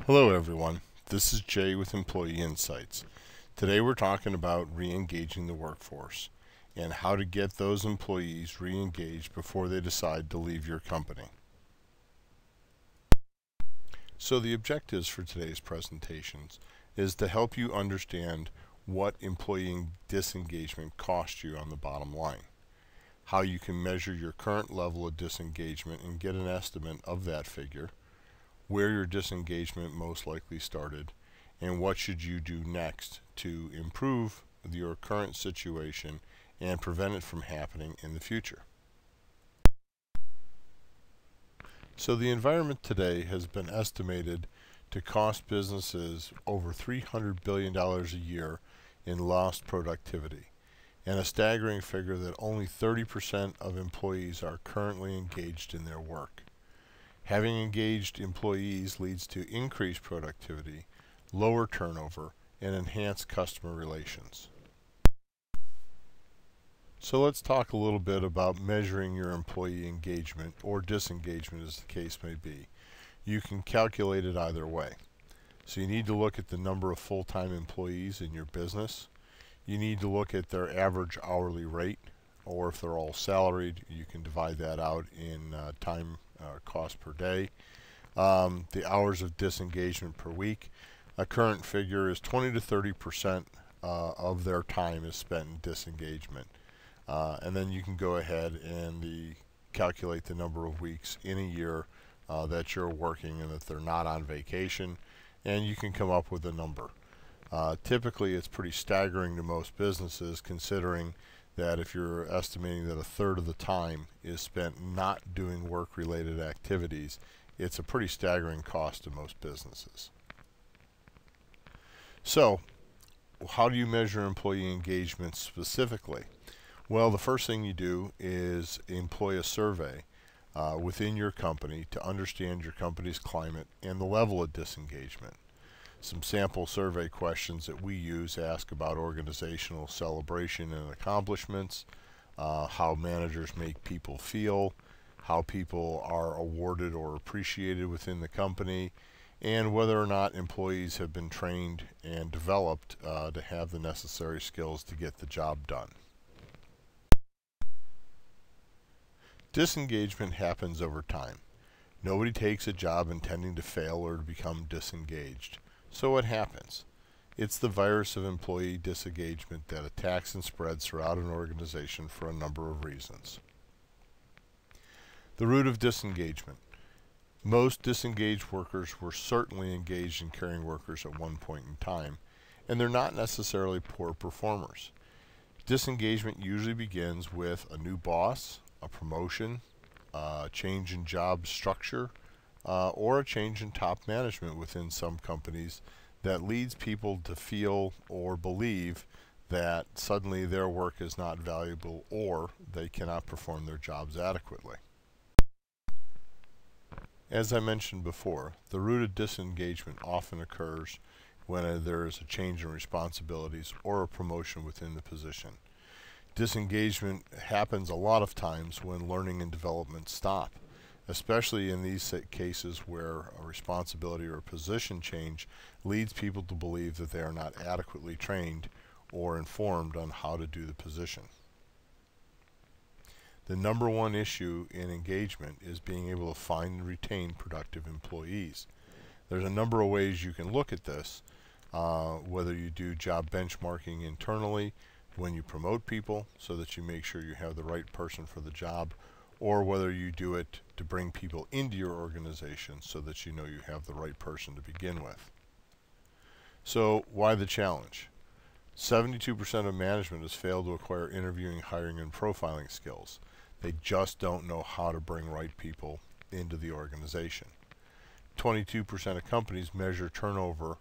Hello everyone, this is Jay with Employee Insights. Today we're talking about re-engaging the workforce and how to get those employees re-engaged before they decide to leave your company. So the objectives for today's presentations is to help you understand what employee disengagement costs you on the bottom line, how you can measure your current level of disengagement and get an estimate of that figure, where your disengagement most likely started, and what should you do next to improve your current situation and prevent it from happening in the future. So the environment today has been estimated to cost businesses over $300 billion a year in lost productivity, and a staggering figure that only 30% of employees are currently engaged in their work. Having engaged employees leads to increased productivity, lower turnover, and enhanced customer relations. So let's talk a little bit about measuring your employee engagement or disengagement, as the case may be. You can calculate it either way. So you need to look at the number of full-time employees in your business. You need to look at their average hourly rate, or if they're all salaried, you can divide that out in time cost per day. The hours of disengagement per week. A current figure is 20 to 30% of their time is spent in disengagement. And then you can go ahead and calculate the number of weeks in a year that you're working and that they're not on vacation, and you can come up with a number. Typically it's pretty staggering to most businesses, considering that if you're estimating that a third of the time is spent not doing work-related activities, it's a pretty staggering cost to most businesses. So, how do you measure employee engagement specifically? Well, the first thing you do is employ a survey within your company to understand your company's climate and the level of disengagement. Some sample survey questions that we use ask about organizational celebration and accomplishments, how managers make people feel, how people are awarded or appreciated within the company, and whether or not employees have been trained and developed to have the necessary skills to get the job done. Disengagement happens over time. Nobody takes a job intending to fail or to become disengaged. So what happens? It's the virus of employee disengagement that attacks and spreads throughout an organization for a number of reasons. The root of disengagement. Most disengaged workers were certainly engaged in caring workers at one point in time, and they're not necessarily poor performers. Disengagement usually begins with a new boss, a promotion, a change in job structure, or a change in top management within some companies that leads people to feel or believe that suddenly their work is not valuable or they cannot perform their jobs adequately. As I mentioned before, the root of disengagement often occurs when there is a change in responsibilities or a promotion within the position. Disengagement happens a lot of times when learning and development stop, especially in these cases where a responsibility or a position change leads people to believe that they are not adequately trained or informed on how to do the position. The number one issue in engagement is being able to find and retain productive employees. There's a number of ways you can look at this, whether you do job benchmarking internally when you promote people so that you make sure you have the right person for the job, or whether you do it to bring people into your organization so that you know you have the right person to begin with. So why the challenge? 72% of management has failed to acquire interviewing, hiring, and profiling skills. They just don't know how to bring right people into the organization. 22% of companies measure turnover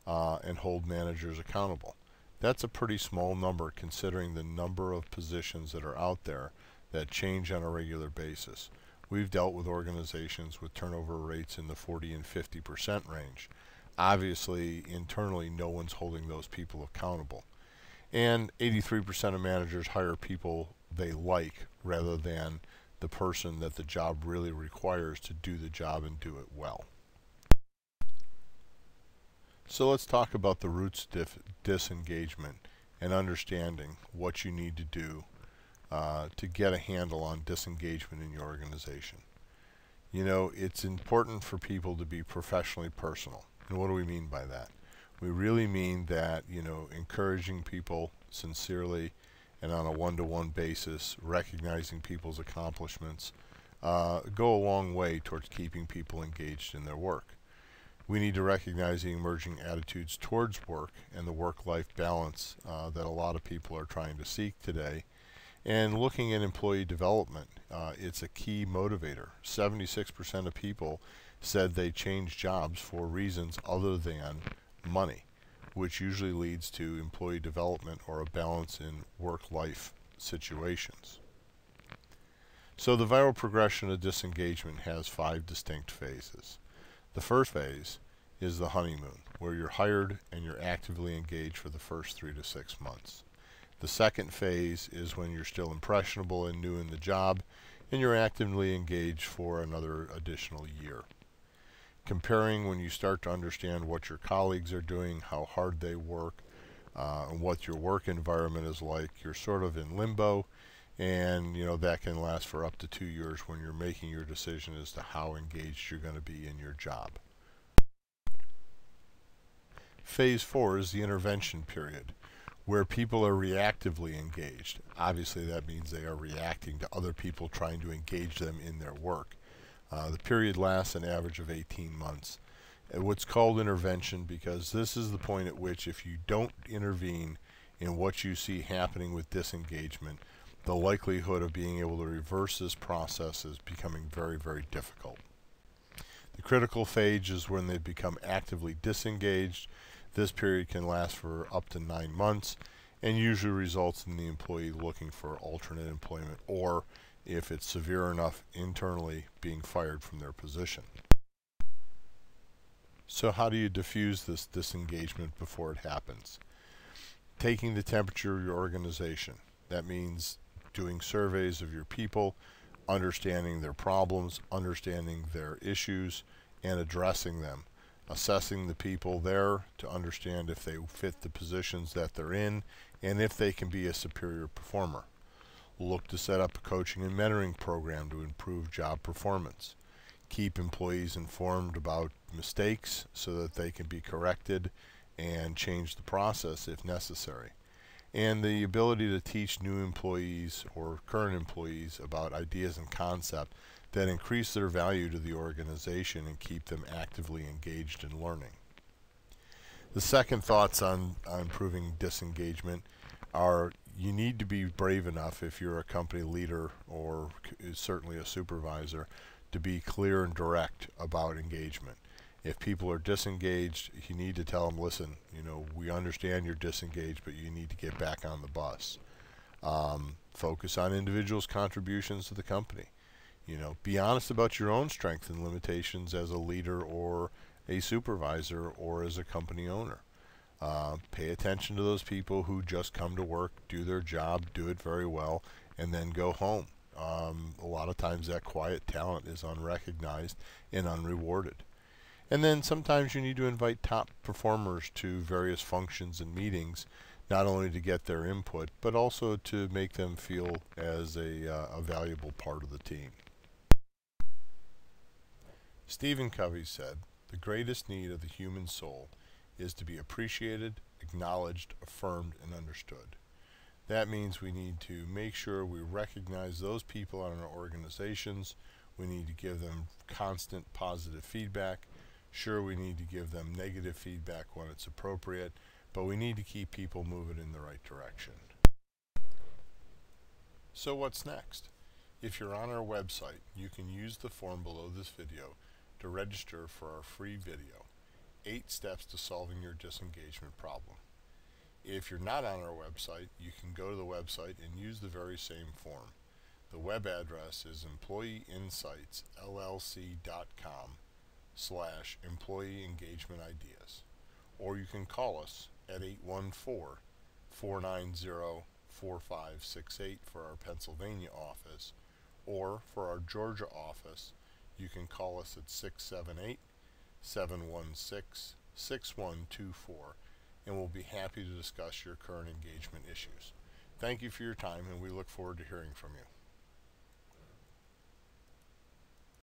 and hold managers accountable. That's a pretty small number considering the number of positions that are out there that change on a regular basis. We've dealt with organizations with turnover rates in the 40 and 50% range. Obviously, internally, no one's holding those people accountable. And 83% of managers hire people they like rather than the person that the job really requires to do the job and do it well. So let's talk about the roots of disengagement and understanding what you need to do to get a handle on disengagement in your organization. You know, it's important for people to be professionally personal. And what do we mean by that? We really mean that, you know, encouraging people sincerely and on a one-to-one basis, recognizing people's accomplishments, go a long way towards keeping people engaged in their work. We need to recognize the emerging attitudes towards work and the work-life balance that a lot of people are trying to seek today. And looking at employee development, it's a key motivator. 76% of people said they changed jobs for reasons other than money, which usually leads to employee development or a balance in work-life situations. So the viral progression of disengagement has 5 distinct phases. The first phase is the honeymoon, where you're hired and you're actively engaged for the first 3 to 6 months. The second phase is when you're still impressionable and new in the job, and you're actively engaged for another additional year. Comparing when you start to understand what your colleagues are doing, how hard they work, and what your work environment is like, you're sort of in limbo, and you know that can last for up to 2 years when you're making your decision as to how engaged you're going to be in your job. Phase 4 is the intervention period, where people are reactively engaged. Obviously that means they are reacting to other people trying to engage them in their work. The period lasts an average of 18 months. What's called intervention because this is the point at which if you don't intervene in what you see happening with disengagement, the likelihood of being able to reverse this process is becoming very, very difficult. The critical phase is when they become actively disengaged. This period can last for up to 9 months and usually results in the employee looking for alternate employment or, if it's severe enough internally, being fired from their position. So how do you diffuse this disengagement before it happens? Taking the temperature of your organization. That means doing surveys of your people, understanding their problems, understanding their issues, and addressing them. Assessing the people there to understand if they fit the positions that they're in and if they can be a superior performer. Look to set up a coaching and mentoring program to improve job performance. Keep employees informed about mistakes so that they can be corrected and change the process if necessary. And the ability to teach new employees or current employees about ideas and concepts that increase their value to the organization and keep them actively engaged in learning. The second thoughts on improving disengagement are you need to be brave enough if you're a company leader or certainly a supervisor to be clear and direct about engagement. If people are disengaged, you need to tell them, listen, you know, we understand you're disengaged, but you need to get back on the bus. Focus on individuals' contributions to the company. You know, be honest about your own strengths and limitations as a leader or a supervisor or as a company owner. Pay attention to those people who just come to work, do their job, do it very well, and then go home. A lot of times that quiet talent is unrecognized and unrewarded. And then sometimes you need to invite top performers to various functions and meetings, not only to get their input, but also to make them feel as a valuable part of the team. Stephen Covey said, "The greatest need of the human soul is to be appreciated, acknowledged, affirmed, and understood." That means we need to make sure we recognize those people in our organizations. We need to give them constant positive feedback. Sure, we need to give them negative feedback when it's appropriate, but we need to keep people moving in the right direction. So what's next? If you're on our website, you can use the form below this video to register for our free video, 8 Steps to Solving Your Disengagement Problem. If you're not on our website, you can go to the website and use the very same form. The web address is employeeinsightsllc.com/employee engagement ideas, or you can call us at 814-490-4568 for our Pennsylvania office, or for our Georgia office, you can call us at 678-716-0000. 6124, and we'll be happy to discuss your current engagement issues. Thank you for your time, and we look forward to hearing from you.